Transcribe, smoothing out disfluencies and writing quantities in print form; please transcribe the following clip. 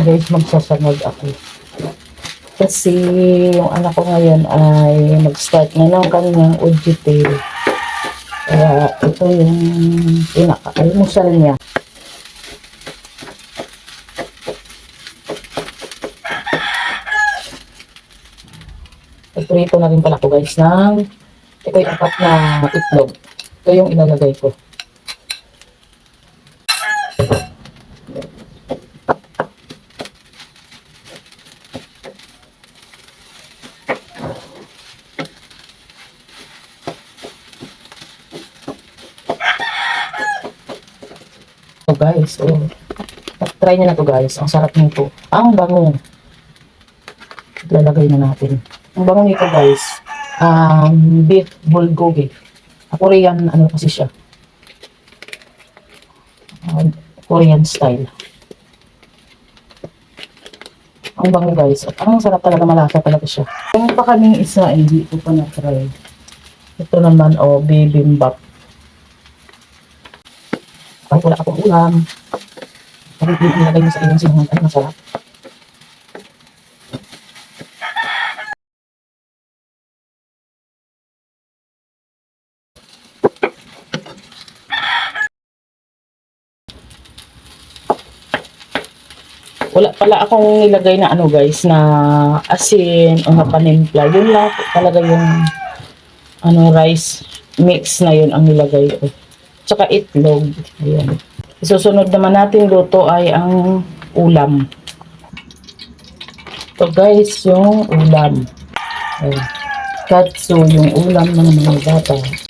guys, magsasamag ako. Kasi yung anak ko ngayon ay nag-start na ng kanyang OJT. Kaya ito yung pinaka-almusal niya. Iprito na rin pala ko guys ng ito yung 4 na itlog. Ito yung ilalagay ko. So guys, try nyo na to guys. Ang sarap nito. Ang bango. Lalagay na natin. Ang bango nito guys. Beef bulgogi. Korean ano kasi siya. Korean style. Ang bango guys. At ang sarap talaga, malasa talaga siya. Yung pa kaming isa, hindi ko pa na-try. Ito naman, bibimbap. Kahit wala akong ulam. Kahit nilagay mo sa iyong sinungan, ay masarap. Wala pala akong nilagay na ano guys, na asin o na panimpla. Yun lang talaga yung rice mix na yun ang nilagay ko. Tsaka itlog. Ayan. Isusunod naman natin luto ay ang ulam. So guys, yung ulam. Ayan. Katsu yung ulam ng mga bata.